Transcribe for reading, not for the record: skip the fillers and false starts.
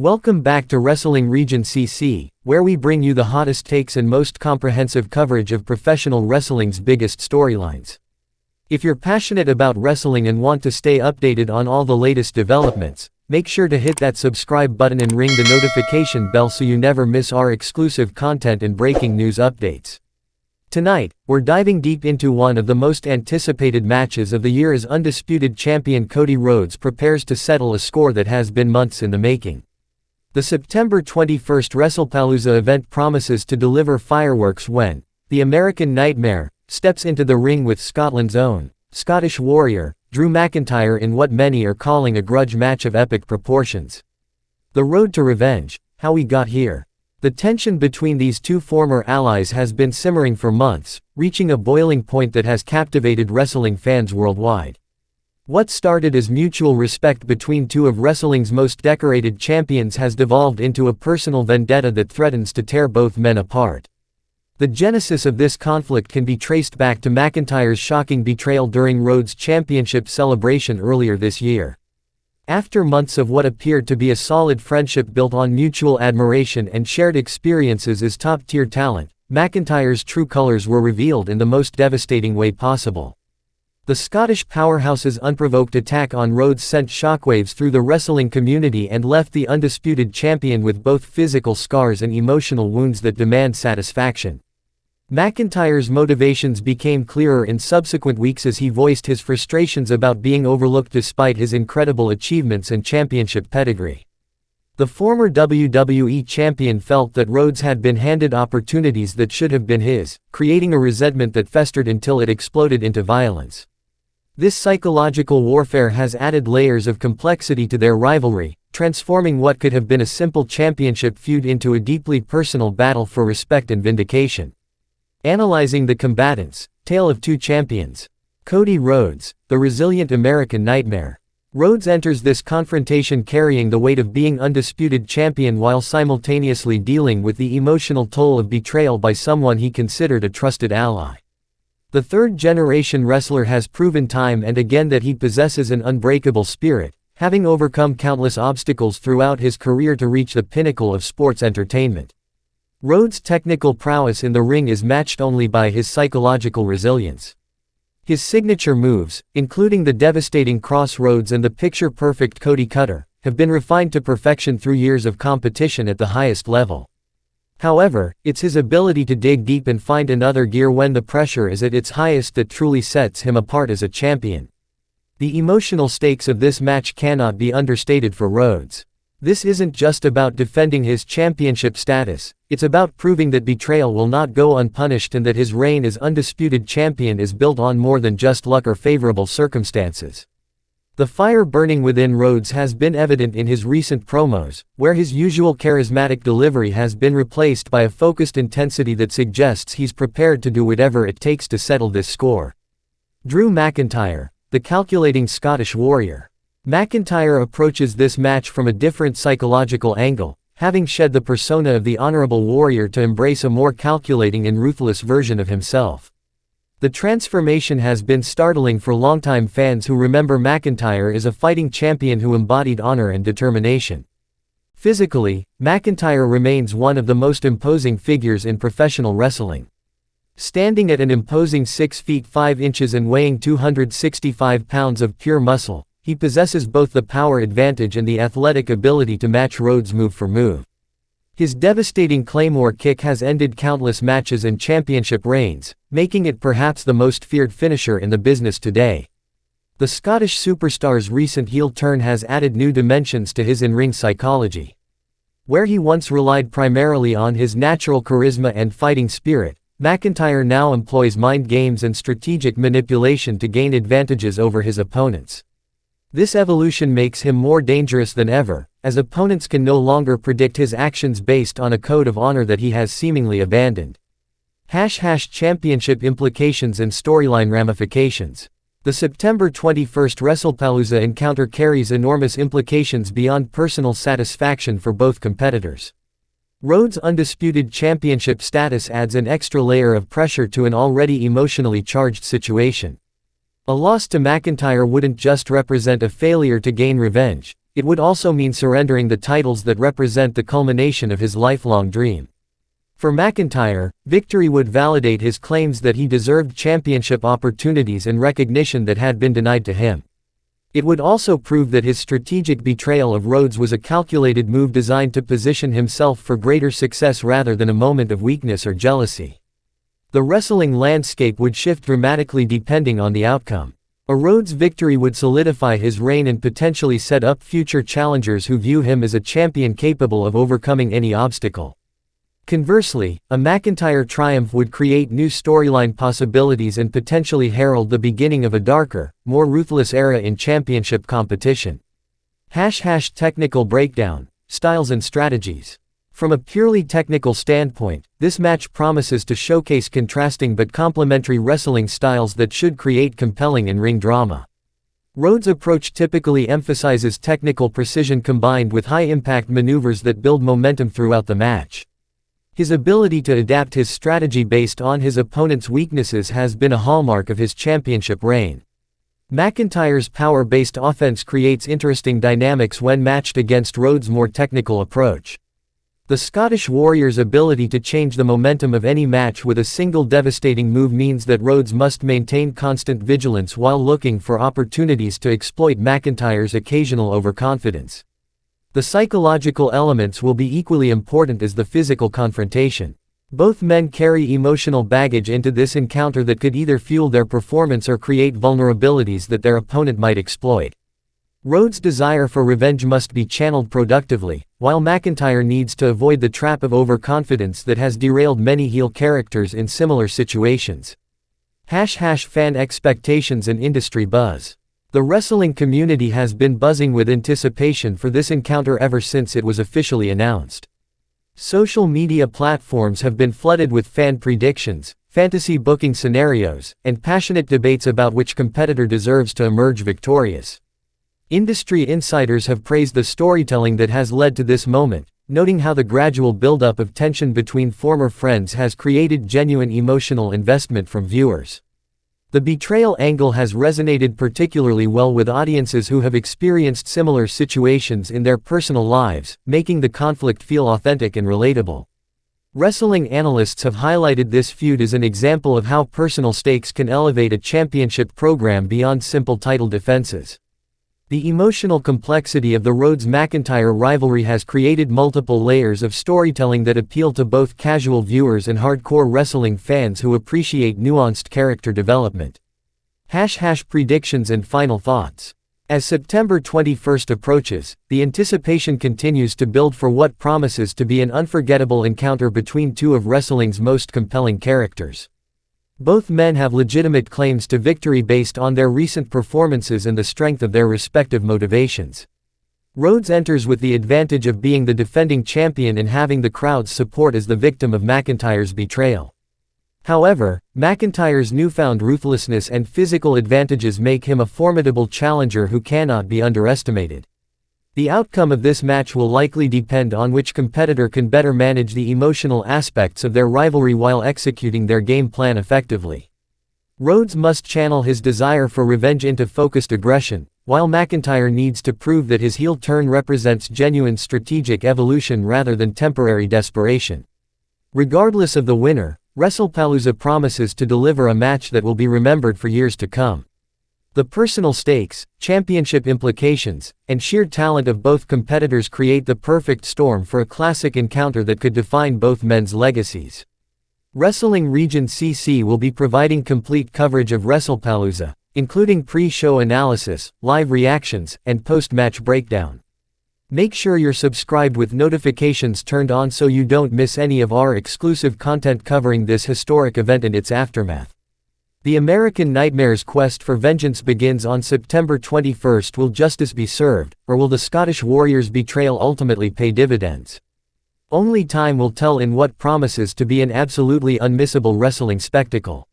Welcome back to Wrestling Region CC, where we bring you the hottest takes and most comprehensive coverage of professional wrestling's biggest storylines. If you're passionate about wrestling and want to stay updated on all the latest developments, make sure to hit that subscribe button and ring the notification bell so you never miss our exclusive content and breaking news updates. Tonight, we're diving deep into one of the most anticipated matches of the year as Undisputed Champion Cody Rhodes prepares to settle a score that has been months in the making. The September 21st Wrestlepalooza event promises to deliver fireworks when the American Nightmare steps into the ring with Scotland's own Scottish Warrior, Drew McIntyre, in what many are calling a grudge match of epic proportions. The road to revenge, how we got here. The tension between these two former allies has been simmering for months, reaching a boiling point that has captivated wrestling fans worldwide. What started as mutual respect between two of wrestling's most decorated champions has devolved into a personal vendetta that threatens to tear both men apart. The genesis of this conflict can be traced back to McIntyre's shocking betrayal during Rhodes' championship celebration earlier this year. After months of what appeared to be a solid friendship built on mutual admiration and shared experiences as top-tier talent, McIntyre's true colors were revealed in the most devastating way possible. The Scottish powerhouse's unprovoked attack on Rhodes sent shockwaves through the wrestling community and left the undisputed champion with both physical scars and emotional wounds that demand satisfaction. McIntyre's motivations became clearer in subsequent weeks as he voiced his frustrations about being overlooked despite his incredible achievements and championship pedigree. The former WWE champion felt that Rhodes had been handed opportunities that should have been his, creating a resentment that festered until it exploded into violence. This psychological warfare has added layers of complexity to their rivalry, transforming what could have been a simple championship feud into a deeply personal battle for respect and vindication. Analyzing the combatants, Tale of Two Champions. Cody Rhodes, the resilient American Nightmare. Rhodes enters this confrontation carrying the weight of being undisputed champion while simultaneously dealing with the emotional toll of betrayal by someone he considered a trusted ally. The third-generation wrestler has proven time and again that he possesses an unbreakable spirit, having overcome countless obstacles throughout his career to reach the pinnacle of sports entertainment. Rhodes' technical prowess in the ring is matched only by his psychological resilience. His signature moves, including the devastating crossroads and the picture-perfect Cody Cutter, have been refined to perfection through years of competition at the highest level. However, it's his ability to dig deep and find another gear when the pressure is at its highest that truly sets him apart as a champion. The emotional stakes of this match cannot be understated for Rhodes. This isn't just about defending his championship status, it's about proving that betrayal will not go unpunished and that his reign as undisputed champion is built on more than just luck or favorable circumstances. The fire burning within Rhodes has been evident in his recent promos, where his usual charismatic delivery has been replaced by a focused intensity that suggests he's prepared to do whatever it takes to settle this score. Drew McIntyre, the calculating Scottish Warrior. McIntyre approaches this match from a different psychological angle, having shed the persona of the honorable warrior to embrace a more calculating and ruthless version of himself. The transformation has been startling for longtime fans who remember McIntyre as a fighting champion who embodied honor and determination. Physically, McIntyre remains one of the most imposing figures in professional wrestling. Standing at an imposing 6 feet 5 inches and weighing 265 pounds of pure muscle, he possesses both the power advantage and the athletic ability to match Rhodes move for move. His devastating Claymore kick has ended countless matches and championship reigns, making it perhaps the most feared finisher in the business today. The Scottish superstar's recent heel turn has added new dimensions to his in-ring psychology. Where he once relied primarily on his natural charisma and fighting spirit, McIntyre now employs mind games and strategic manipulation to gain advantages over his opponents. This evolution makes him more dangerous than ever, as opponents can no longer predict his actions based on a code of honor that he has seemingly abandoned. Championship implications and storyline ramifications. The September 21st Wrestlepalooza encounter carries enormous implications beyond personal satisfaction for both competitors. Rhodes' undisputed championship status adds an extra layer of pressure to an already emotionally charged situation. A loss to McIntyre wouldn't just represent a failure to gain revenge, It would also mean surrendering the titles that represent the culmination of his lifelong dream. For McIntyre, victory would validate his claims that he deserved championship opportunities and recognition that had been denied to him. It would also prove that his strategic betrayal of Rhodes was a calculated move designed to position himself for greater success rather than a moment of weakness or jealousy. The wrestling landscape would shift dramatically depending on the outcome. A Rhodes victory would solidify his reign and potentially set up future challengers who view him as a champion capable of overcoming any obstacle. Conversely, a McIntyre triumph would create new storyline possibilities and potentially herald the beginning of a darker, more ruthless era in championship competition. Technical breakdown, styles and strategies. From a purely technical standpoint, this match promises to showcase contrasting but complementary wrestling styles that should create compelling in-ring drama. Rhodes' approach typically emphasizes technical precision combined with high-impact maneuvers that build momentum throughout the match. His ability to adapt his strategy based on his opponent's weaknesses has been a hallmark of his championship reign. McIntyre's power-based offense creates interesting dynamics when matched against Rhodes' more technical approach. The Scottish Warrior's ability to change the momentum of any match with a single devastating move means that Rhodes must maintain constant vigilance while looking for opportunities to exploit McIntyre's occasional overconfidence. The psychological elements will be equally important as the physical confrontation. Both men carry emotional baggage into this encounter that could either fuel their performance or create vulnerabilities that their opponent might exploit. Rhodes' desire for revenge must be channeled productively, while McIntyre needs to avoid the trap of overconfidence that has derailed many heel characters in similar situations. Fan expectations and industry buzz. The wrestling community has been buzzing with anticipation for this encounter ever since it was officially announced. Social media platforms have been flooded with fan predictions, fantasy booking scenarios, and passionate debates about which competitor deserves to emerge victorious. Industry insiders have praised the storytelling that has led to this moment, noting how the gradual buildup of tension between former friends has created genuine emotional investment from viewers. The betrayal angle has resonated particularly well with audiences who have experienced similar situations in their personal lives, making the conflict feel authentic and relatable. Wrestling analysts have highlighted this feud as an example of how personal stakes can elevate a championship program beyond simple title defenses. The emotional complexity of the Rhodes-McIntyre rivalry has created multiple layers of storytelling that appeal to both casual viewers and hardcore wrestling fans who appreciate nuanced character development. Predictions and final thoughts. As September 21st approaches, the anticipation continues to build for what promises to be an unforgettable encounter between two of wrestling's most compelling characters. Both men have legitimate claims to victory based on their recent performances and the strength of their respective motivations. Rhodes enters with the advantage of being the defending champion and having the crowd's support as the victim of McIntyre's betrayal. However, McIntyre's newfound ruthlessness and physical advantages make him a formidable challenger who cannot be underestimated. The outcome of this match will likely depend on which competitor can better manage the emotional aspects of their rivalry while executing their game plan effectively. Rhodes must channel his desire for revenge into focused aggression, while McIntyre needs to prove that his heel turn represents genuine strategic evolution rather than temporary desperation. Regardless of the winner, Wrestlepalooza promises to deliver a match that will be remembered for years to come. The personal stakes, championship implications, and sheer talent of both competitors create the perfect storm for a classic encounter that could define both men's legacies. Wrestling Region CC will be providing complete coverage of Wrestlepalooza, including pre-show analysis, live reactions, and post-match breakdown. Make sure you're subscribed with notifications turned on so you don't miss any of our exclusive content covering this historic event and its aftermath. The American Nightmare's quest for vengeance begins on September 21st. Will justice be served, or will the Scottish Warrior's betrayal ultimately pay dividends? Only time will tell in what promises to be an absolutely unmissable wrestling spectacle.